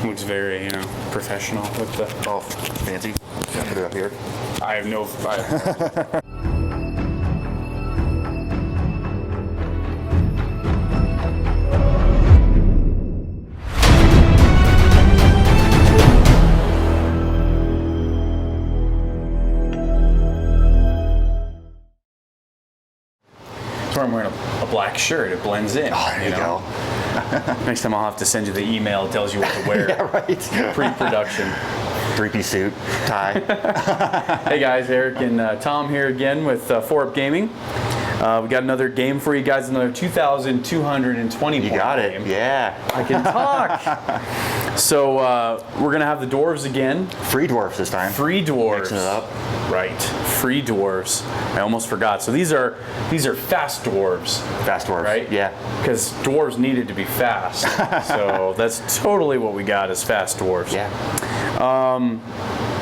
Looks very, you know, professional with the... Oh, fancy. Can I put it up here? I have no... So I'm wearing a black shirt. It blends in. Oh, there you go. Next time I'll have to send you the email that tells you what to wear. Yeah, right. Pre-production. Three-piece suit, tie. Hey guys, Eric and Tom here again with 4Up Gaming. We got another game for you guys, another 2,220 You got it, game. yeah. I can talk. So we're gonna have the dwarves again. Free dwarfs this time. Free dwarves. Mixing it up. Right, free dwarves. I almost forgot. So these are fast dwarves. Fast dwarves, right? Yeah. Because dwarves needed to be fast. So that's totally what we got is fast dwarves. Yeah.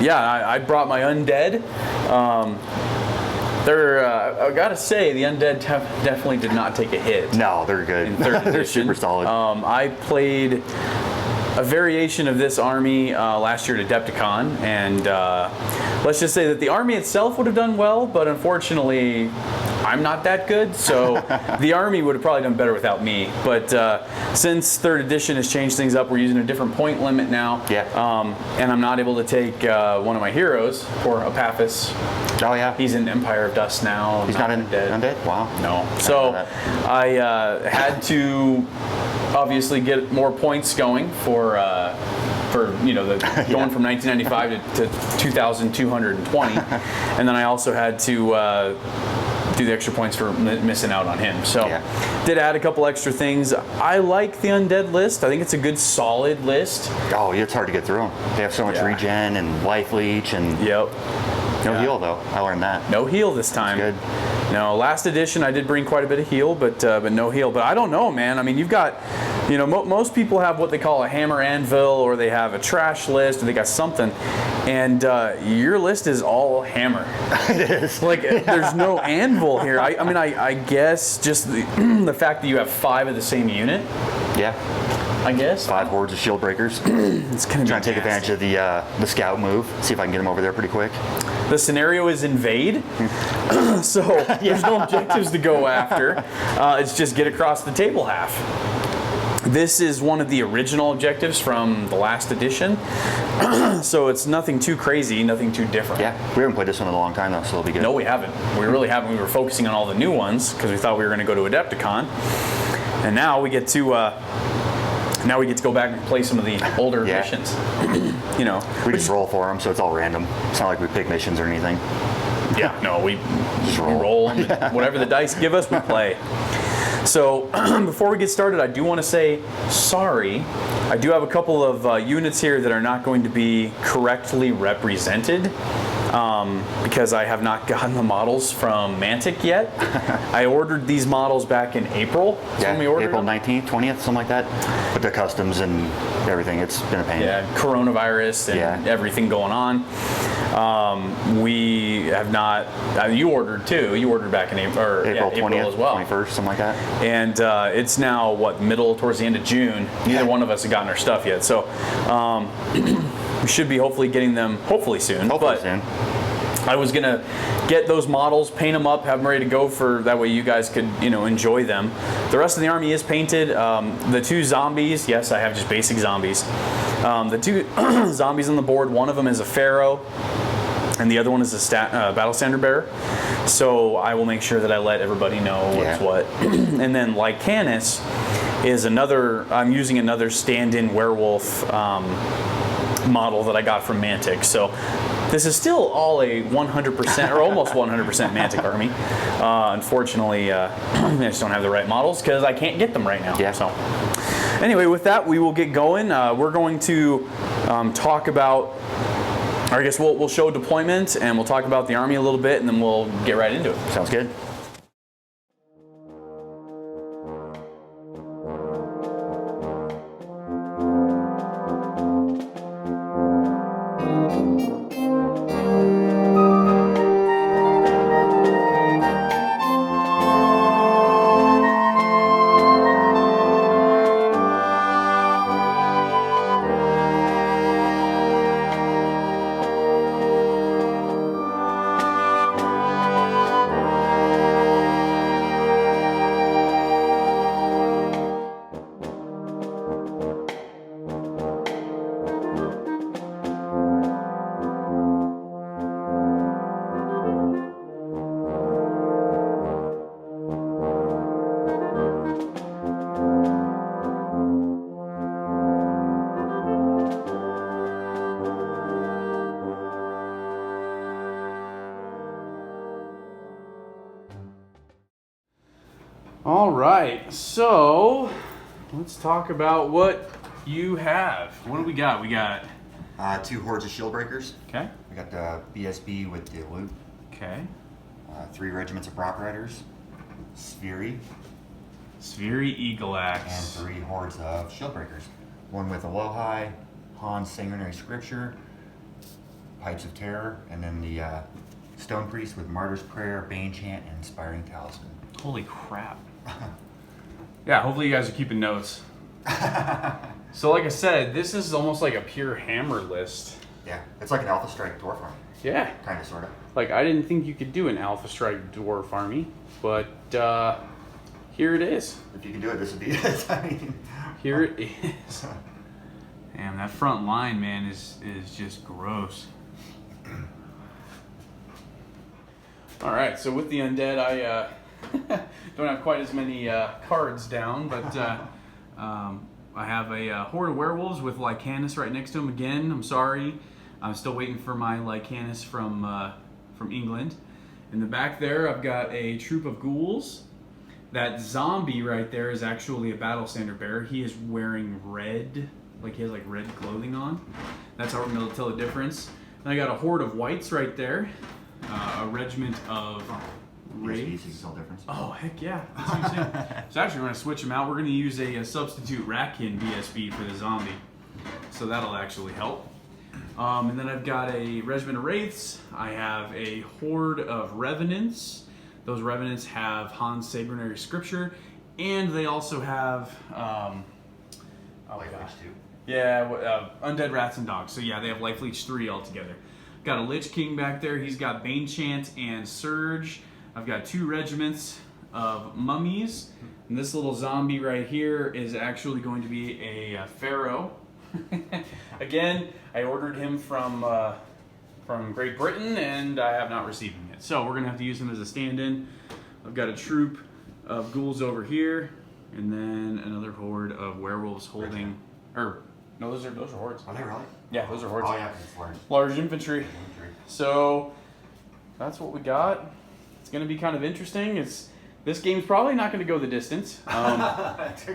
Yeah, I brought my undead. I gotta say, the undead definitely did not take a hit. No, they're good. In third edition. They're super solid. I played a variation of this army last year at Adepticon, and let's just say that the army itself would have done well, but unfortunately, I'm not that good, so the army would have probably done better without me. But since third edition has changed things up, we're using a different point limit now. Yeah. And I'm not able to take one of my heroes, for Apathis. Oh yeah. He's in Empire of Dust now. He's not in Undead? Wow. No. So I had to obviously get more points going for you know going from 1995 to 2,220, and then I also had to do the extra points for missing out on him. So did add a couple extra things. I like the undead list. I think it's a good solid list. Oh, it's hard to get through them. They have so much regen and life leech and no heal though. I learned that. No heal this time. That's good. No, last edition I did bring quite a bit of heal, but no heal. But I don't know, man. I mean, you've got, you know, most people have what they call a hammer anvil, or they have a trash list, or they got something, and your list is all hammer. It is. Like, there's no anvil here. I mean, I guess just the fact that you have 5 of the same unit. Yeah. I guess 5 hordes of shield breakers. It's gonna trying to take advantage of the scout move. See if I can get them over there pretty quick. The scenario is invade, so there's no objectives to go after. It's just get across the table half. This is one of the original objectives from the last edition, so it's nothing too crazy, nothing too different. Yeah, we haven't played this one in a long time though, so it'll be good. No, we haven't. We really haven't. We were focusing on all the new ones because we thought we were going to go to Adepticon, and now we get to. Now we get to go back and play some of the older missions. You know, we just roll for them, so it's all random. It's not like we pick missions or anything. Yeah, no, we just roll them. Whatever the dice give us, we play. So before we get started, I do want to say sorry. I do have a couple of units here that are not going to be correctly represented. Because I have not gotten the models from Mantic yet. I ordered these models back in April. When we ordered April them. 19th, 20th, something like that. With the customs and everything, it's been a pain. Yeah, coronavirus and everything going on. We have not. You ordered too. You ordered back in April, or April 20th, April as well. 21st, something like that. And it's now towards the end of June. Neither one of us have gotten our stuff yet. So we should be hopefully getting them soon. Hopefully soon. I was gonna get those models, paint them up, have them ready to go for that way you guys could, you know, enjoy them. The rest of the army is painted. The 2 zombies, yes, I have just basic zombies. The 2 zombies on the board, one of them is a pharaoh, and the other one is a battle standard bearer. So I will make sure that I let everybody know what's what. And then Lycanus is another. I'm using another stand-in werewolf model that I got from Mantic. So this is still all a 100% or almost 100% Mantic army. Unfortunately, I just don't have the right models because I can't get them right now. Yeah. So anyway, with that, we will get going. We're going to talk about, or I guess we'll show deployment and we'll talk about the army a little bit and then we'll get right into it. Sounds good. right, so let's talk about what you have. What do we got? We got 2 hordes of shield breakers. Okay. We got the BSB with the loot. Okay. 3 regiments of Brock Riders. Spheri. Eagle Axe. And 3 hordes of shield breakers. 1 with Alohi, Han's Sanguinary Scripture, Pipes of Terror, and then the Stone Priest with Martyr's Prayer, Bane Chant, and Inspiring Talisman. Holy crap. Yeah, hopefully you guys are keeping notes. So like I said, this is almost like a pure hammer list. Yeah, it's like an Alpha Strike Dwarf army. Yeah. Kind of, sort of. Like, I didn't think you could do an Alpha Strike Dwarf army, but here it is. If you can do it, this would be it. I mean, here it is. Damn, that front line, man, is just gross. All right, so with the Undead, I don't have quite as many cards down, but I have a horde of werewolves with Lycanus right next to them again. I'm sorry, I'm still waiting for my Lycanus from England. In the back there, I've got a troop of ghouls. That zombie right there is actually a battle standard bearer. He is wearing red, like he has like red clothing on. That's how we're going to tell the difference. And I got a horde of whites right there. A regiment of raids. Oh, heck yeah. So actually, we're going to switch them out. We're going to use a substitute Rakin BSB for the zombie. So that'll actually help. And then I've got a regiment of wraiths. I have a horde of revenants. Those revenants have Han's Sanguinary Scripture. And they also have... Undead Rats and Dogs. So yeah, they have Life Leech 3 altogether. Got a Lich King back there. He's got Bane Chant and Surge. I've got 2 regiments of mummies. And this little zombie right here is actually going to be a Pharaoh. Again, I ordered him from Great Britain, and I have not received him yet. So we're going to have to use him as a stand-in. I've got a troop of ghouls over here, and then another horde of werewolves holding... No, those are hordes. Are they really? Yeah, those are hordes. Oh, yeah, it's large. Large infantry. So that's what we got. It's going to be kind of interesting. This game's probably not going to go the distance. One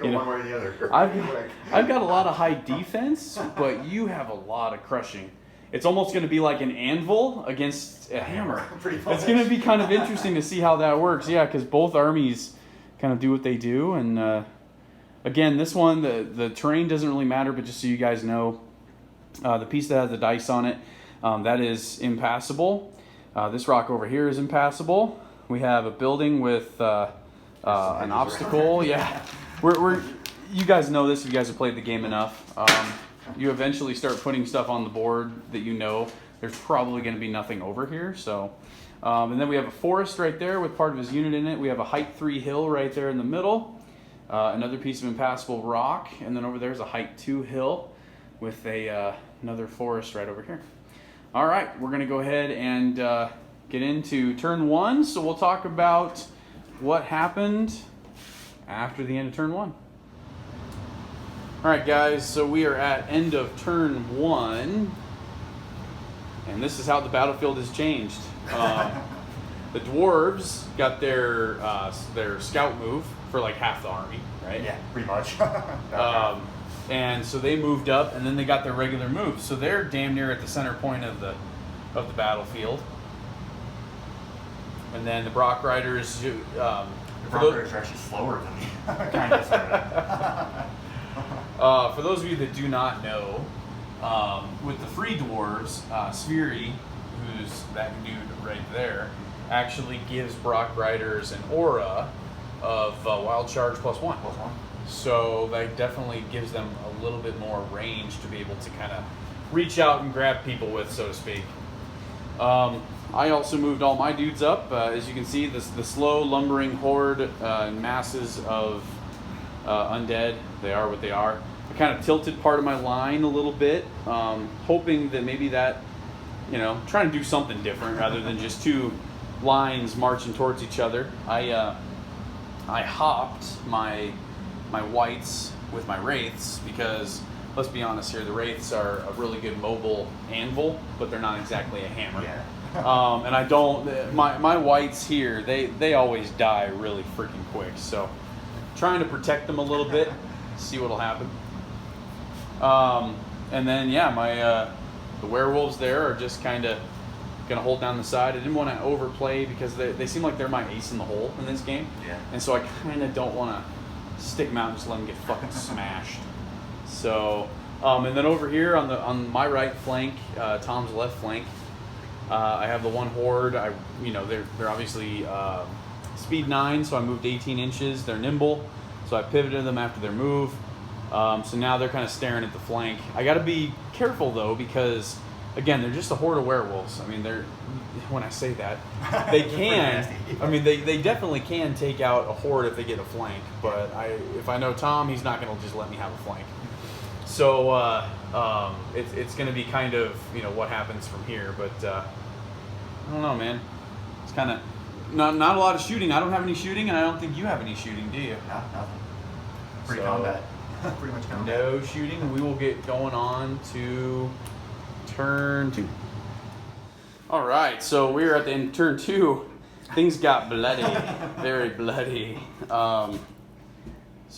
way or the other. I've got a lot of high defense, but you have a lot of crushing. It's almost going to be like an anvil against a hammer. It's going to be kind of interesting to see how that works. Yeah, because both armies kind of do what they do, and again, this one, the terrain doesn't really matter, but just so you guys know, the piece that has the dice on it, that is impassable. This rock over here is impassable. We have a building with an obstacle. Yeah, you guys know this if you guys have played the game enough. You eventually start putting stuff on the board that you know there's probably going to be nothing over here. So, and then we have a forest right there with part of his unit in it. We have a height 3 hill right there in the middle. Another piece of impassable rock, and then over there is a height 2 hill with another forest right over here. All right, we're going to go ahead and get into turn 1, so we'll talk about what happened after the end of turn 1. All right, guys, so we are at end of turn 1, and this is how the battlefield has changed. The Dwarves got their scout move for like half the army, right? Yeah, pretty much. And so they moved up, and then they got their regular move. So they're damn near at the center point of the battlefield. And then the Brock Riders. The Brock Riders are actually slower than me. Kind of. For those of you that do not know, with the free dwarves, Spheri, who's that dude right there, actually gives Brock Riders an aura of Wild Charge +1. So that definitely gives them a little bit more range to be able to kind of reach out and grab people with, so to speak. I also moved all my dudes up. As you can see, the slow lumbering horde and masses of undead, they are what they are. I kind of tilted part of my line a little bit, hoping that maybe that, trying to do something different rather than just 2 lines marching towards each other. I hopped my whites with my wraiths because, let's be honest here, the wraiths are a really good mobile anvil, but they're not exactly a hammer. Yeah. And my whites here, they always die really freaking quick. So trying to protect them a little bit, see what'll happen. And then yeah, my the werewolves there are just kind of gonna hold down the side. I didn't want to overplay because they seem like they're my ace in the hole in this game. Yeah. And so I kind of don't want to stick them out and just let them get fucking smashed. So, and then over here on my right flank, Tom's left flank, I have the one horde. They're obviously speed 9, so I moved 18 inches. They're nimble, so I pivoted them after their move. So now they're kind of staring at the flank. I got to be careful though, because again, they're just a horde of werewolves. I mean, when I say that, they can. I mean, they definitely can take out a horde if they get a flank. But if I know Tom, he's not going to just let me have a flank. So it's going to be kind of what happens from here. But I don't know, man. It's kind of not a lot of shooting. I don't have any shooting, and I don't think you have any shooting, do you? No, nothing. Pretty combat. Pretty much combat. No shooting. We will get going on to turn 2. All right, so we're at the end of turn 2. Things got bloody, very bloody. So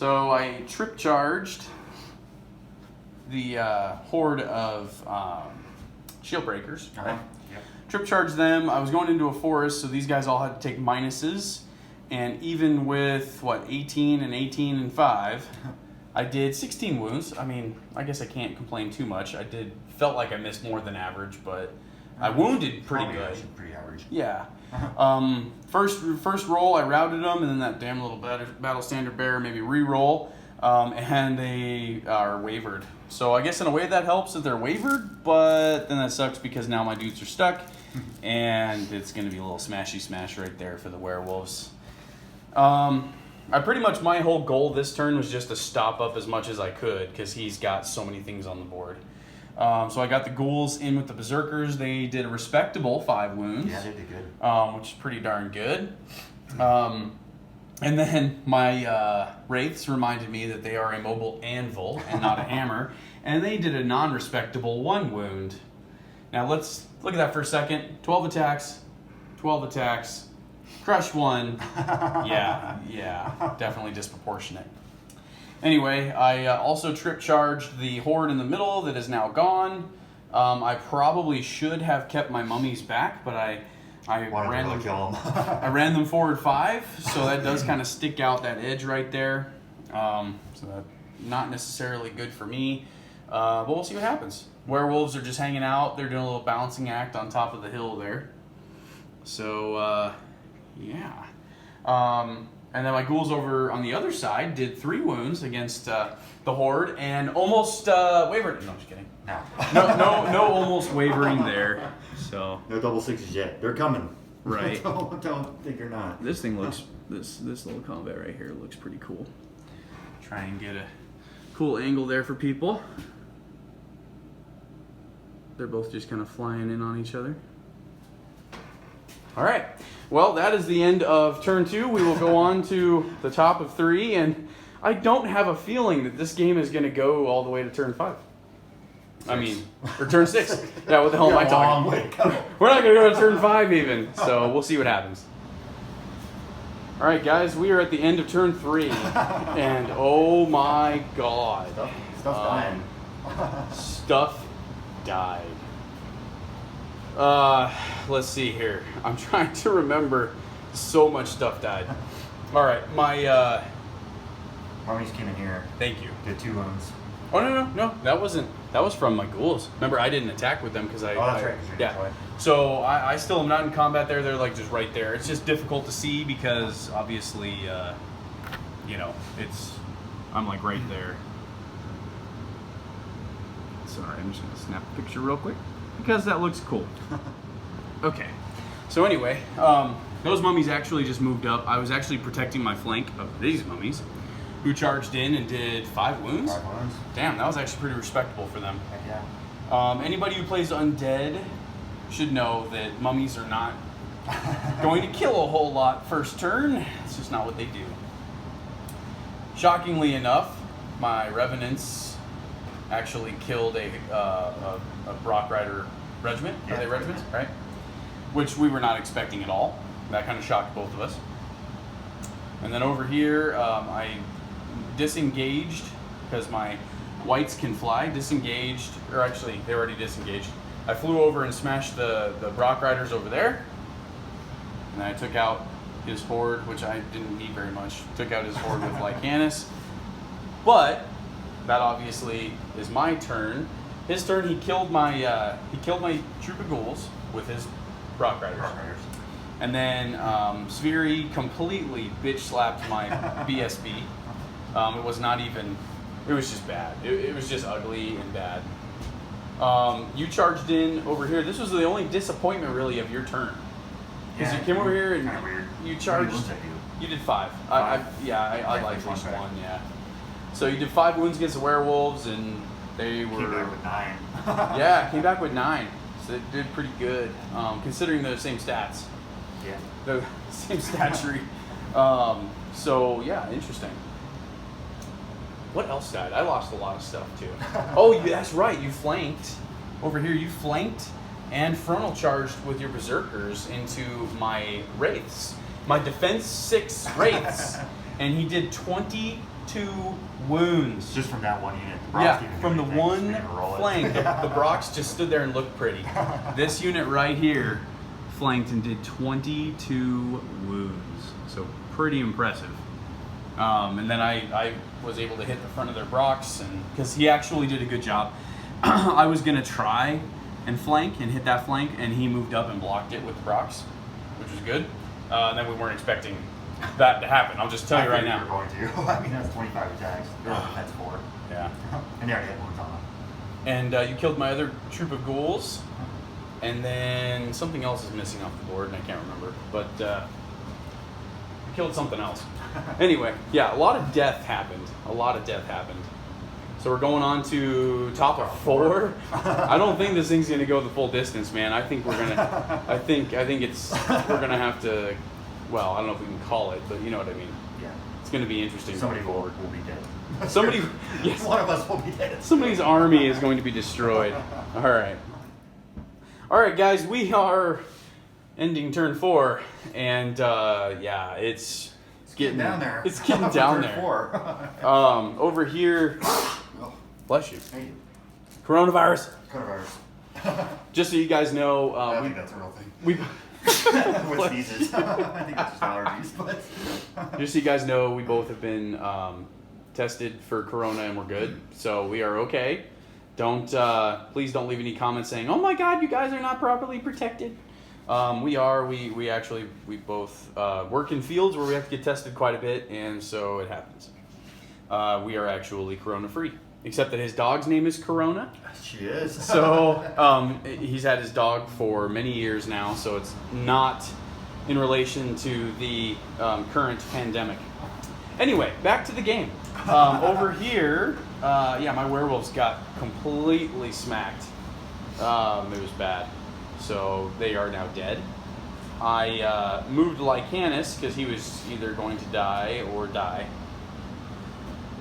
I trip charged the horde of shield breakers. Uh-huh. Right? Yep. Trip charged them. I was going into a forest, so these guys all had to take minuses. And even with 18 and 5, I did 16 wounds. I mean, I guess I can't complain too much. Felt like I missed more than average, but I wounded pretty good. Pretty average. Yeah. First roll, I routed them, and then that damn little battle standard bearer maybe re-roll, and they are wavered. So I guess in a way that helps that they're wavered, but then that sucks because now my dudes are stuck, and it's going to be a little smashy smash right there for the werewolves. Pretty much my whole goal this turn was just to stop up as much as I could because he's got so many things on the board. So I got the ghouls in with the berserkers. They did a respectable 5 wounds. Yeah, they did good. Which is pretty darn good. And then my wraiths reminded me that they are a mobile anvil and not a hammer, and they did a non-respectable 1 wound. Now let's look at that for a second. 12 attacks, crush 1. Yeah, definitely disproportionate. Anyway, I also trip charged the horde in the middle that is now gone. I probably should have kept my mummies back, but I ran them. Kill them. I ran them forward 5, so that does kind of stick out that edge right there. So that's not necessarily good for me, but we'll see what happens. Werewolves are just hanging out. They're doing a little balancing act on top of the hill there. So yeah. And then my ghouls over on the other side did 3 wounds against the horde and almost wavered. No, I'm just kidding. No, almost wavering there. So no double 6s yet. They're coming. Right. don't think they're not. This thing looks this little combat right here looks pretty cool. Try and get a cool angle there for people. They're both just kind of flying in on each other. All right. Well, that is the end of turn 2. We will go on to the top of 3, and I don't have a feeling that this game is going to go all the way to turn 5. Or turn 6. Yeah, what the hell am I talking? We're not going to go to turn 5 even, so we'll see what happens. All right, guys, we are at the end of turn 3, and oh my god. Stuff dying. Stuff died. Let's see here. I'm trying to remember. So much stuff died. All right, my Mummies came in here. Thank you. Did 2 wounds. Oh no, that wasn't. That was from my ghouls. Remember, I didn't attack with them because I. Oh, that's right. Yeah. So I still am not in combat there. They're like just right there. It's just difficult to see because obviously, I'm like right there. Sorry, I'm just gonna snap a picture real quick because that looks cool. Okay. So anyway, those mummies actually just moved up. I was actually protecting my flank of these mummies, who charged in and did 5 wounds. 5 wounds. Damn, that was actually pretty respectable for them. Heck yeah. Anybody who plays Undead should know that mummies are not going to kill a whole lot first turn. It's just not what they do. Shockingly enough, my Revenants actually killed a Brock Rider regiment. Are they regiments? Right? Which we were not expecting at all. That kind of shocked both of us. And then over here, I disengaged because my whites can fly. Disengaged, or actually, they're already disengaged. I flew over and smashed the Brock Riders over there. And then I took out his horde, which I didn't need very much. Took out his horde with Lycanus. But that obviously is my turn. His turn, he killed my troop of ghouls with his Brock Riders. And then Spheri completely bitch slapped my BSB. It was not even, it was just bad. It was just ugly and bad. You charged in over here. This was the only disappointment really of your turn. Because you came over here and you charged. You did 5. I like at least 1, yeah. So you did 5 wounds against the werewolves, and they were. Came back with 9. Yeah, came back with 9. So it did pretty good, considering they're the same stats. Yeah. The same stature. So yeah, interesting. What else died? I lost a lot of stuff too. Oh, that's right. You flanked. Over here, you flanked and frontal charged with your berserkers into my wraiths. My defense 6 wraiths. And he did 22 wounds. Just from that one unit. Yeah, from the one flank. The Brocks just stood there and looked pretty. This unit right here flanked and did 22 wounds. So pretty impressive. And then I was able to hit the front of their Brocks, and because he actually did a good job. I was going to try and flank and hit that flank, and he moved up and blocked it with the Brocks, which was good. And then we weren't expecting that to happen. I'll just tell you right now. We were going to. I mean, that's 25 attacks. That's 4. Yeah. And they already had wounds on them. And you killed my other troop of ghouls. And then something else is missing off the board, and I can't remember. But you killed something else. Anyway, yeah, a lot of death happened. So we're going on to top of 4. I don't think this thing's gonna go the full distance, man. I think we're gonna. I think we're gonna have to. Well, I don't know if we can call it, but you know what I mean. Yeah. It's gonna be interesting. Somebody going forward. will be dead. Somebody. Yes. One of us will be dead. Somebody's army is going to be destroyed. All right. All right, guys. We are ending turn 4, and yeah, it's getting down there. It's getting down Turn there. 4. Over here. Bless you. Thank you. Coronavirus. Coronavirus. Just so you guys know, I think that's a real thing. we With sneezes. I think that's just allergies. But just so you guys know, we both have been tested for corona and we're good, so we are okay. Don't please don't leave any comments saying, "Oh my God, you guys are not properly protected." We are. We actually both work in fields where we have to get tested quite a bit, and so it happens. We are actually corona free. Except that his dog's name is Corona. she is. So he's had his dog for many years now, so it's not in relation to the current pandemic. Anyway, back to the game. Over here, yeah, my werewolves got completely smacked. It was bad. So they are now dead. I moved Lycanus because he was either going to die or die.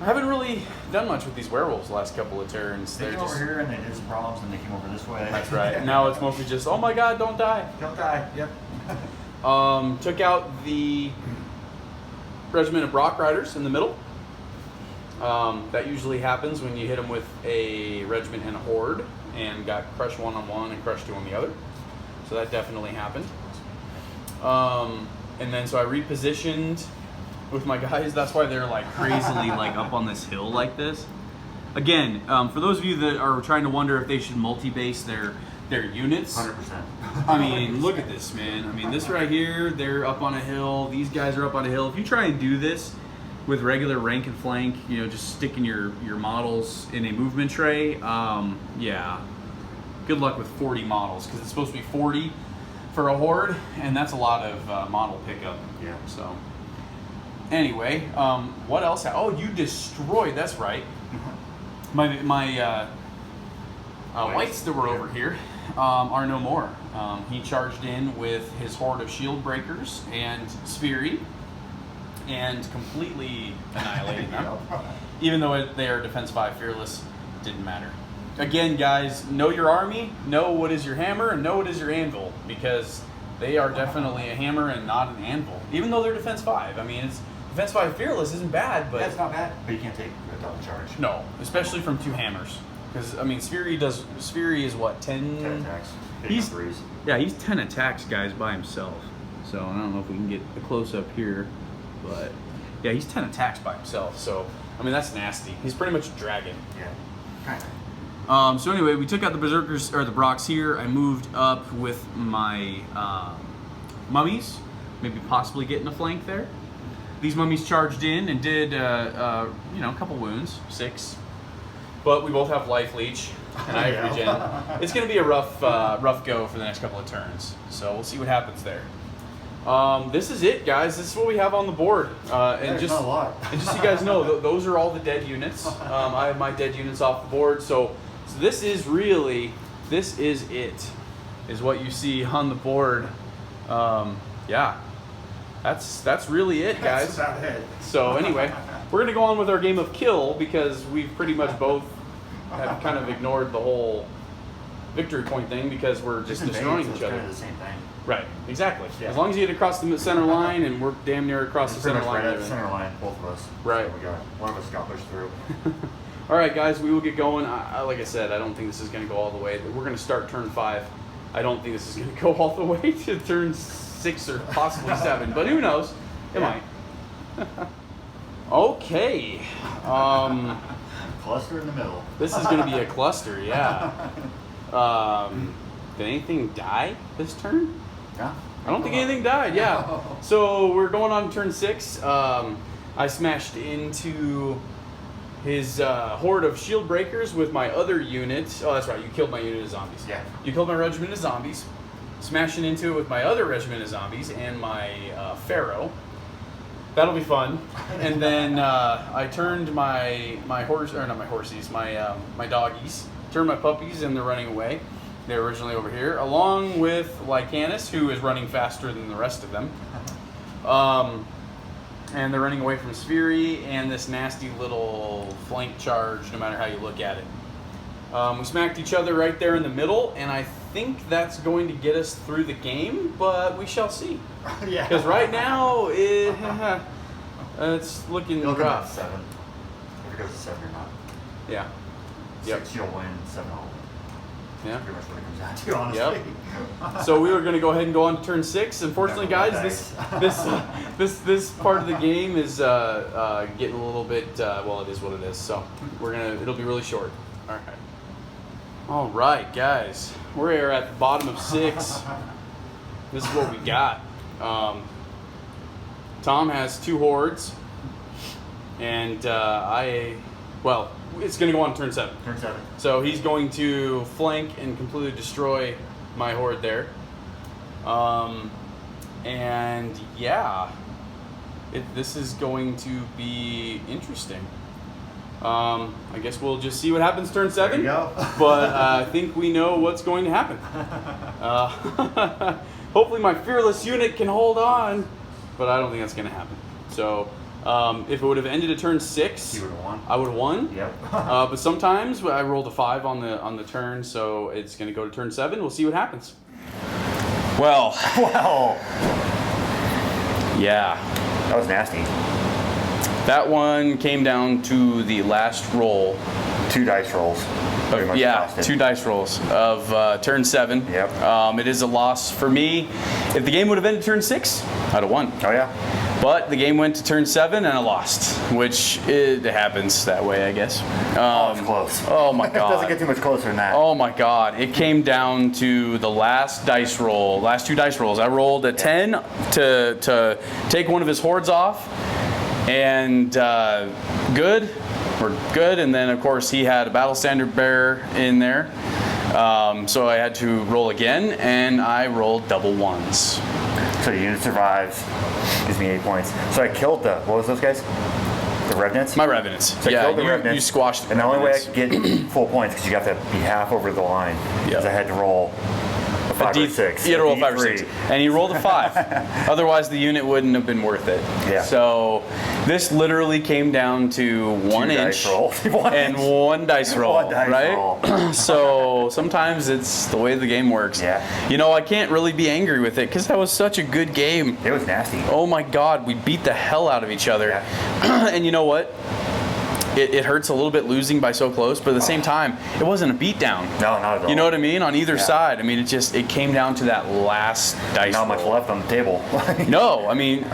I haven't really done much with these werewolves the last couple of turns. They came over here and they did some problems and they came over this way. That's right. Now it's mostly just, oh my God, don't die. Don't die. Yep. Took out the regiment of Brock Riders in the middle. That usually happens when you hit them with a regiment and a horde, and got crushed one on one and crushed 2 on the other. So that definitely happened. And then so I repositioned with my guys. That's why they're like crazily like up on this hill like this. Again, for those of you that are trying to wonder if they should multi-base their units. 100%. I mean, look at this, man. I mean, this right here, they're up on a hill. These guys are up on a hill. If you try and do this with regular rank and flank, you know, just sticking your models in a movement tray, yeah, good luck with 40 models, because it's supposed to be 40 for a horde, and that's a lot of model pickup. Yeah. So, anyway, what else? Oh, you destroyed. That's right. My whites that were over here are no more. He charged in with his horde of shield breakers and Spheri and completely annihilated them. Even though they are defense 5 fearless, didn't matter. Again, guys, know your army, know what is your hammer, and know what is your anvil, because they are definitely a hammer and not an anvil. Even though they're defense 5. I mean, it's Defense 5 Fearless isn't bad, but... That's not bad, but you can't take a double charge. No, especially from 2 hammers. Because, I mean, Spheri is what, 10? 10 attacks. He's, threes. yeah, he's 10 attacks, guys, by himself. So, I don't know if we can get a close-up here, but... Yeah, he's 10 attacks by himself, so... I mean, that's nasty. He's pretty much a dragon. Yeah, kind of. So anyway, we took out the Berserkers, or the Brocks here. I moved up with my mummies, maybe possibly getting a flank there. These mummies charged in and did, you know, a couple wounds, 6. But we both have life leech, and I have regen. It's going to be a rough go for the next couple of turns. So we'll see what happens there. This is it, guys. This is what we have on the board. And just not a lot. and just so you guys know, those are all the dead units. I have my dead units off the board. So this is it, is what you see on the board. Yeah, that's really it, guys. That's about it. So anyway, we're gonna go on with our game of kill because we've pretty much both have kind of ignored the whole victory point thing because we're just destroying each other. Kind of the same thing. Right, exactly. Yeah. As long as you get across the center line, and we're damn near across the center line. Right at the center line, both of us. Right. So we got one of us got pushed through. All right, guys, we will get going. Like I said, I don't think this is going to go all the way. We're going to start turn 5. I don't think this is going to go all the way to turn 6 or possibly 7, but who knows? It might. Okay. Cluster in the middle. This is going to be a cluster, yeah. Did anything die this turn? Yeah. I don't think anything died, yeah. So we're going on turn 6. I smashed into his horde of shield breakers with my other unit. Oh, that's right, you killed my unit of zombies. Yeah. You killed my regiment of zombies. Smashing into it with my other regiment of zombies and my pharaoh. That'll be fun. And then I turned my doggies. Turned my puppies and they're running away. They're originally over here, along with Lycanus, who is running faster than the rest of them. And they're running away from Spheri and this nasty little flank charge, no matter how you look at it. We smacked each other right there in the middle, and I think that's going to get us through the game, but we shall see. Yeah. Because right now, it's looking It'll come rough. to 7. If it goes to 7 or not. Yeah. Yep. 6 you'll win, 7 I'll win. Yeah. Pretty much what it comes down to, honestly. Yep. So we were going to go ahead and go on to turn 6. Unfortunately, guys, this part of the game is getting a little bit. Well, it is what it is. So it'll be really short. All right. All right, guys. We're at the bottom of 6. This is what we got. Tom has 2 hordes, and it's going to go on turn 7. Turn 7. So he's going to flank and completely destroy my horde there. And yeah, this is going to be interesting. I guess we'll just see what happens turn 7. There you go. But I think we know what's going to happen. Hopefully my fearless unit can hold on, but I don't think that's going to happen. So if it would have ended at turn 6, You would have won. I would have won. Yep. But sometimes I rolled a 5 on the turn, so it's going to go to turn 7. We'll see what happens. Well, Wow. yeah. That was nasty. That one came down to the last roll. 2 dice rolls. Pretty much Yeah, lost it. 2 dice rolls of turn 7. Yep. It is a loss for me. If the game would have ended turn 6, I'd have won. Oh, yeah. But the game went to turn 7 and I lost, which it happens that way, I guess. It's close. Oh my It doesn't god. get too much closer than that. Oh my god. It came down to the last dice roll, last 2 dice rolls. I rolled a 10 to take one of his hordes off, and good. We're good. And then, of course, he had a battle standard bearer in there. So I had to roll again, and I rolled double 1s. So the unit survives. Gives me 8 points. So I killed what was those guys? The Revenants? My Revenants. So I Yeah, killed the you Revenants. squashed the And the only way I Revenants. could get full points because you got to be half over the line. Yep. Because I had to roll a 5 or 6. You had to roll a 5 or D3. 6, and you rolled a 5. Otherwise, the unit wouldn't have been worth it. Yeah. So this literally came down to 1 inch dice roll. and 1 dice roll, One dice right? roll. So sometimes it's the way the game works. Yeah. You know, I can't really be angry with it because that was such a good game. It was nasty. Oh my God, we beat the hell out of each other. Yeah. And you know what? It hurts a little bit losing by so close, but at the same time, it wasn't a beatdown. No, not at all. You know what I mean? On either Yeah. side. I mean, it came down to that last dice Not much roll. left on the table. No, I mean,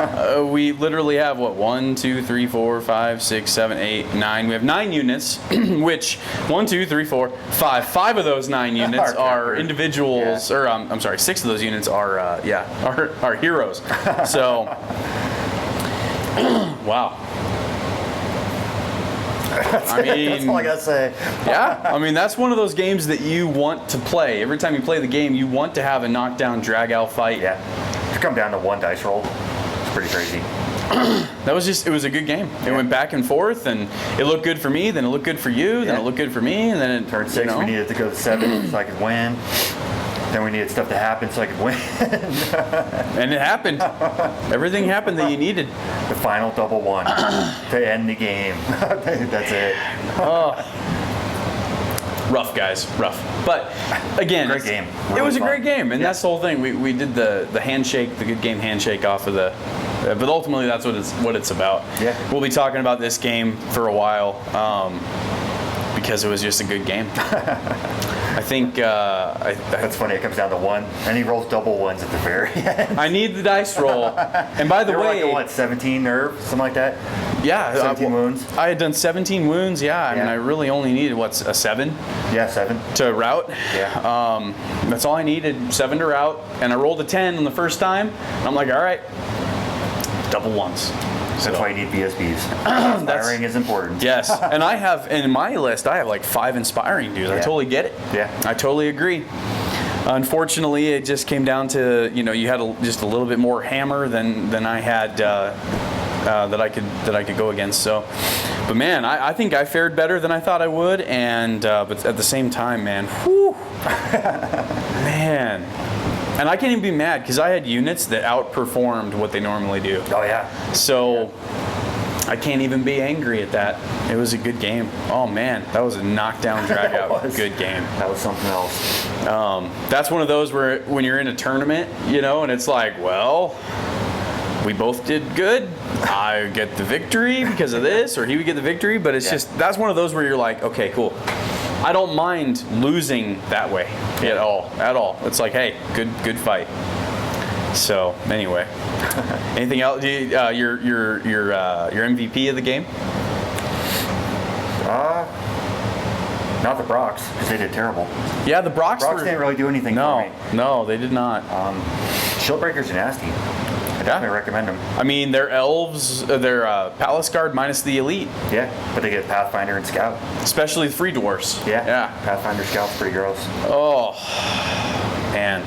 we literally have what, 1, 2, 3, 4, 5, 6, 7, 8, 9. We have 9 units, which 1, 2, 3, 4, 5. 5 of those 9 units are individuals, or I'm sorry, 6 of those units are are heroes. So, wow. I mean, That's all I gotta say. yeah, I mean, that's one of those games that you want to play. Every time you play the game, you want to have a knockdown, drag-out fight. Yeah. To come down to 1 dice roll, it's pretty crazy. That was it was a good game. It went back and forth, and it looked good for me, then it looked good for you, then it looked good for me, and then it Turn 6, we needed to go to 7 so I could win. Then we needed stuff to happen so I could win. And it happened. Everything happened that you needed. The final double 1 to end the game. That's it. Rough, guys, rough. But again, Great game. It Really was a fun. great game, and that's the whole thing. We did the handshake, the good game handshake off of the. But ultimately, that's what it's about. Yeah. We'll be talking about this game for a while because it was just a good game. I think That's funny. It comes down to 1, and he rolls double 1s at the very end. I need the dice roll. And by the They were way, like, what, 17 nerve, something like that? yeah, 17 wounds? I had done 17 wounds. Yeah, I mean, Yeah. I really only needed a 7 Yeah, 7. to route. Yeah. That's all I needed, 7 to route, and I rolled a 10 on the first time. And I'm like, all right, double 1s. That's why you need BSBs. Inspiring is important. Yes, and I have in my list, I have like 5 inspiring dudes. I Yeah. totally get it. Yeah. I totally agree. Unfortunately, it just came down to you had just a little bit more hammer than I had that I could go against. So, but man, I think I fared better than I thought I would, and but at the same time, man, whew, man. And I can't even be mad because I had units that outperformed what they normally do. Oh, yeah. So I can't even be angry at that. It was a good game. Oh man, that was a knockdown, drag out, good game. That was something else. That's one of those where when you're in a tournament, and it's like, well, we both did good. I get the victory because of this, or he would get the victory. But it's just that's one of those where you're like, okay, cool. I don't mind losing that way at all. It's like, hey, good fight. So anyway, anything else? Your MVP of the game? Not the Brocks, because they did terrible. Yeah, the Brocks Didn't really do anything for me. No, they did not. Shieldbreakers are nasty. I definitely recommend them. I mean, they're elves. They're Palace Guard minus the elite, Yeah, but they get Pathfinder and Scout. especially the free dwarfs. Yeah. Pathfinder Scout's pretty gross. Oh man,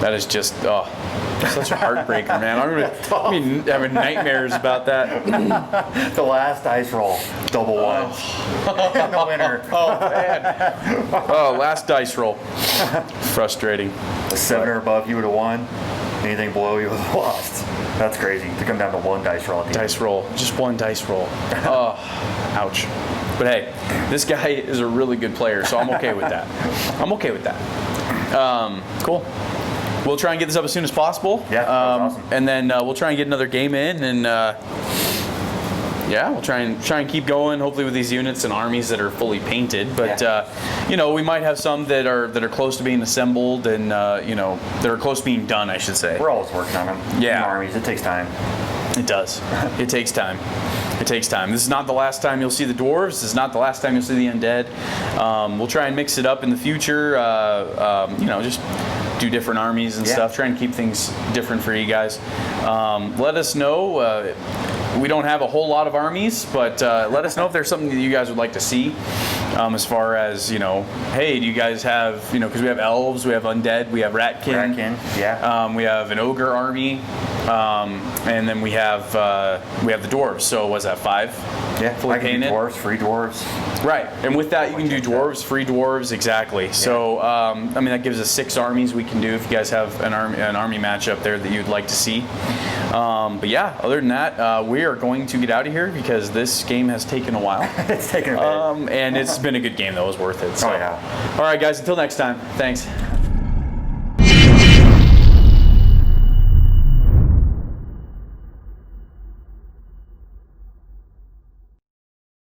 that is just such a heartbreaker, man. I'm having nightmares about that. The last dice roll, double 1s. And the winner. Oh man. Oh, last dice roll. Frustrating. A 7 or above, you would have won. Anything below, you would have lost. That's crazy. To come down to 1 dice roll at the end. Dice roll, just 1 dice roll. Oh, ouch. But hey, this guy is a really good player, so I'm okay with that. Cool. We'll try and get this up as soon as possible. Yeah, that was awesome. And then we'll try and get another game in, and we'll try and keep going. Hopefully with these units and armies that are fully painted. But we might have some that are close to being assembled, and that are close to being done, I should say. We're always working on them. Yeah. New armies, it takes time. It does. It takes time. It takes time. This is not the last time you'll see the dwarves. This is not the last time you'll see the undead. We'll try and mix it up in the future. Just do different armies and stuff. Try and keep things different for you guys. Let us know. We don't have a whole lot of armies, but let us know if there's something that you guys would like to see. as far as, you know, hey, do you guys have, you know, because we have elves, we have undead, we have ratkin, yeah. we have an ogre army, and then we have the dwarves. So was that 5? Yeah, fully painted. Dwarves, free dwarves. Right, and with that you can do dwarves, free dwarves, exactly. Yeah. So I mean that gives us 6 armies we can do if you guys have an army matchup there that you'd like to see. But yeah, other than that, we are going to get out of here because this game has taken a while. It's taken a bit. And it's been a good game though. It was worth it. So. Oh yeah. All right, guys. Until next time. Thanks.